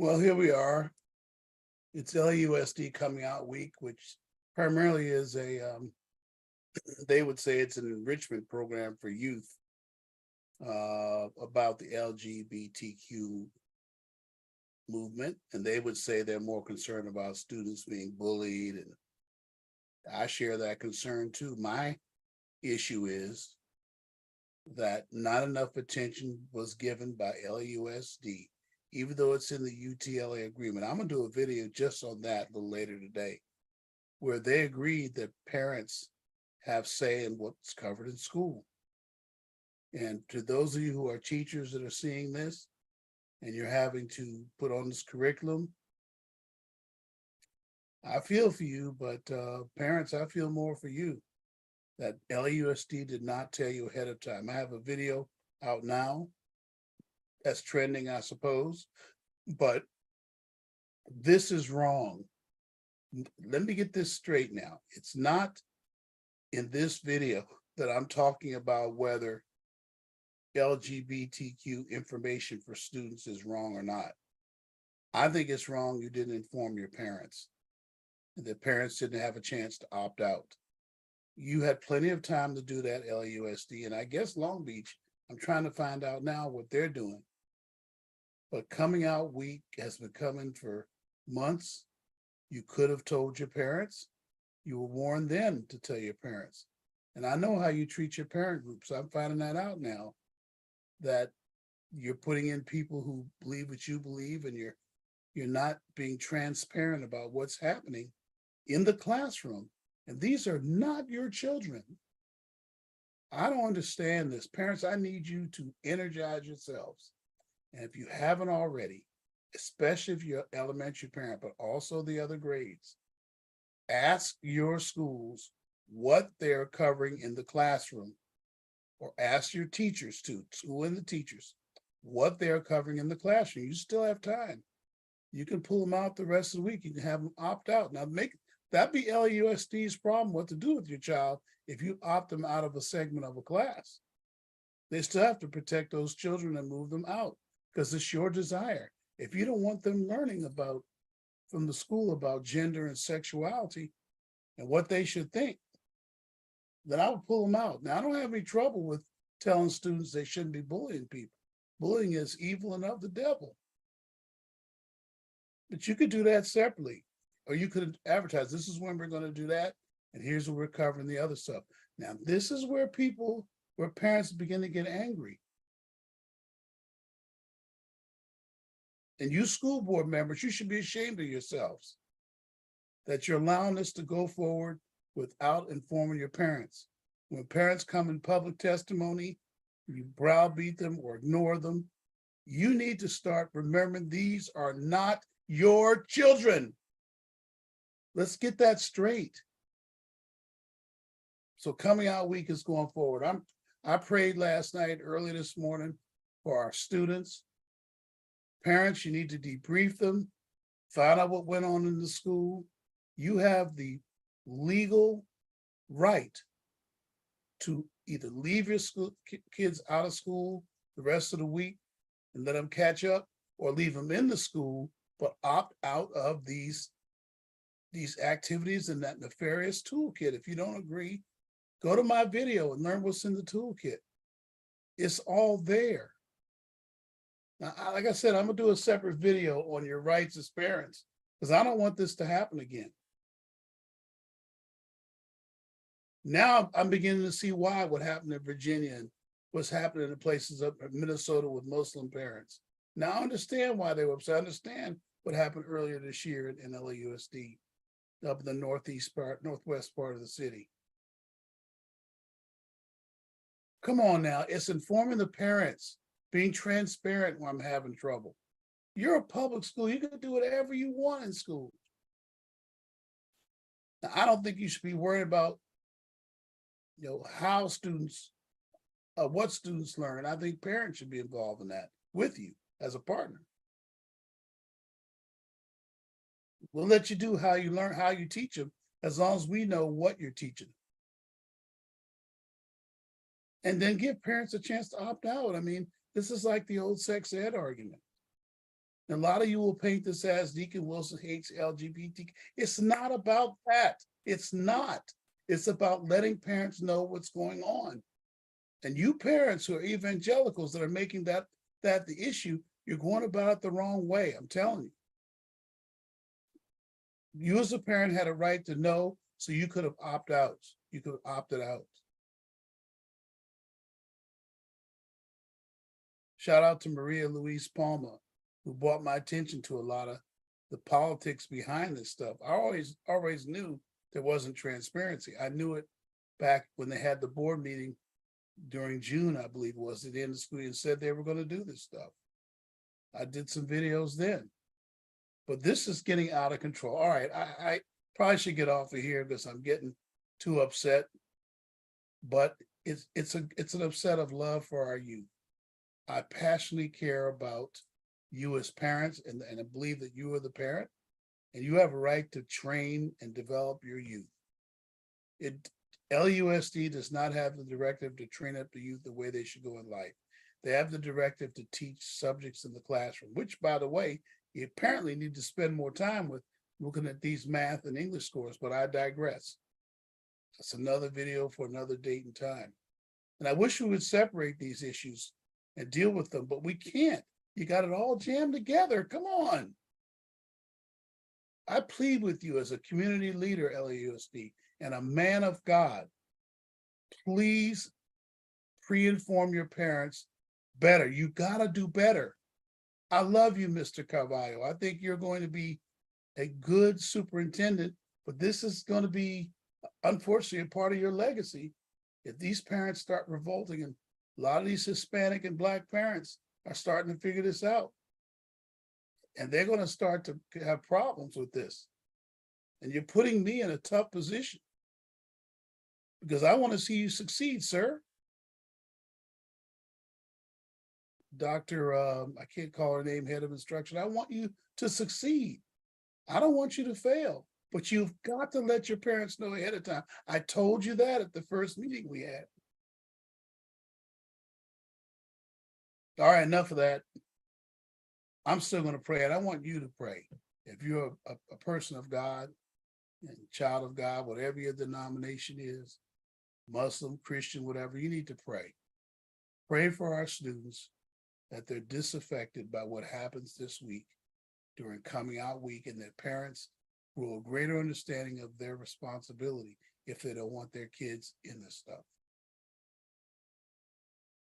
Well, here we are. It's LAUSD coming out week, which primarily is they would say it's an enrichment program for youth about the LGBTQ movement. And they would say they're more concerned about students being bullied. And I share that concern too. My issue is that not enough attention was given by LAUSD, even though it's in the UTLA agreement. I'm gonna do a video just on that a little later today, where they agreed that parents have say in what's covered in school. And to those of you who are teachers that are seeing this, and you're having to put on this curriculum, I feel for you, but parents, I feel more for you that LAUSD did not tell you ahead of time. I have a video out now that's trending, I suppose, but this is wrong. Let me get this straight now. It's not in this video that I'm talking about whether LGBTQ information for students is wrong or not. I think it's wrong you didn't inform your parents. The parents didn't have a chance to opt out. You had plenty of time to do that, LAUSD, and I guess Long Beach, I'm trying to find out now what they're doing. But coming out week has been coming for months. You could have told your parents. You were warned then to tell your parents. And I know how you treat your parent groups. I'm finding that out now, that you're putting in people who believe what you believe, and you're not being transparent about what's happening in the classroom. And these are not your children. I don't understand this. Parents, I need you to energize yourselves. And if you haven't already, especially if you're an elementary parent, but also the other grades, ask your schools what they're covering in the classroom, or ask your teachers to, school and the teachers, what they're covering in the classroom. You still have time. You can pull them out the rest of the week. You can have them opt out. Now, that be LAUSD's problem, what to do with your child if you opt them out of a segment of a class. They still have to protect those children and move them out, because it's your desire. If you don't want them learning from the school about gender and sexuality and what they should think, then I would pull them out. Now, I don't have any trouble with telling students they shouldn't be bullying people. Bullying is evil and of the devil. But you could do that separately, or you could advertise, this is when we're going to do that, and here's where we're covering the other stuff. Now, this is where parents begin to get angry. And you school board members, you should be ashamed of yourselves that you're allowing this to go forward without informing your parents. When parents come in public testimony, you browbeat them or ignore them. You need to start remembering these are not your children. Let's get that straight. So coming out week is going forward. I prayed last night, early this morning, for our students. Parents, you need to debrief them, find out what went on in the school. You have the legal right to either leave your kids out of school the rest of the week and let them catch up, or leave them in the school, but opt out of these activities and that nefarious toolkit. If you don't agree, go to my video and learn what's in the toolkit. It's all there. Now, like I said, I'm gonna do a separate video on your rights as parents, because I don't want this to happen again. Now I'm beginning to see why what happened in Virginia and what's happening in places up in Minnesota with Muslim parents. Now I understand why they were upset. I understand what happened earlier this year in LAUSD up in the northwest part of the city. Come on now, it's informing the parents, being transparent when I'm having trouble. You're a public school, you can do whatever you want in school. Now, I don't think you should be worried about how students, what students learn. I think parents should be involved in that with you as a partner. We'll let you do how you learn, how you teach them, as long as we know what you're teaching. And then give parents a chance to opt out. I mean, this is like the old sex ed argument. And a lot of you will paint this as Deacon Wilson hates LGBT. It's not about that. It's not. It's about letting parents know what's going on. And you parents who are evangelicals that are making that the issue, you're going about it the wrong way. I'm telling you. You as a parent had a right to know, so you could have opted out. You could have opted out. Shout out to Maria Louise Palmer, who brought my attention to a lot of the politics behind this stuff. I always knew there wasn't transparency. I knew it back when they had the board meeting during June, I believe it was, at the end of the school, and said they were going to do this stuff. I did some videos then. But this is getting out of control. All right, I probably should get off of here because I'm getting too upset. But it's an upset of love for our youth. I passionately care about you as parents, and I believe that you are the parent, and you have a right to train and develop your youth. LAUSD does not have the directive to train up the youth the way they should go in life. They have the directive to teach subjects in the classroom, which, by the way, you apparently need to spend more time with looking at these math and English scores, but I digress. That's another video for another date and time. And I wish we would separate these issues and deal with them, but we can't. You got it all jammed together. Come on. I plead with you as a community leader, LAUSD, and a man of God, please pre-inform your parents better. You got to do better. I love you, Mr. Carvalho. I think you're going to be a good superintendent, but this is going to be, unfortunately, a part of your legacy. If these parents start revolting, and a lot of these Hispanic and Black parents are starting to figure this out, and they're going to start to have problems with this. And you're putting me in a tough position because I want to see you succeed, sir. Dr. I can't call her name, head of instruction. I want you to succeed. I don't want you to fail, but you've got to let your parents know ahead of time. I told you that at the first meeting we had. All right, enough of that. I'm still going to pray, and I want you to pray. If you're a person of God and child of God, whatever your denomination is, Muslim, Christian, whatever, you need to pray. Pray for our students that they're disaffected by what happens this week during coming out week, and that parents grow a greater understanding of their responsibility if they don't want their kids in this stuff.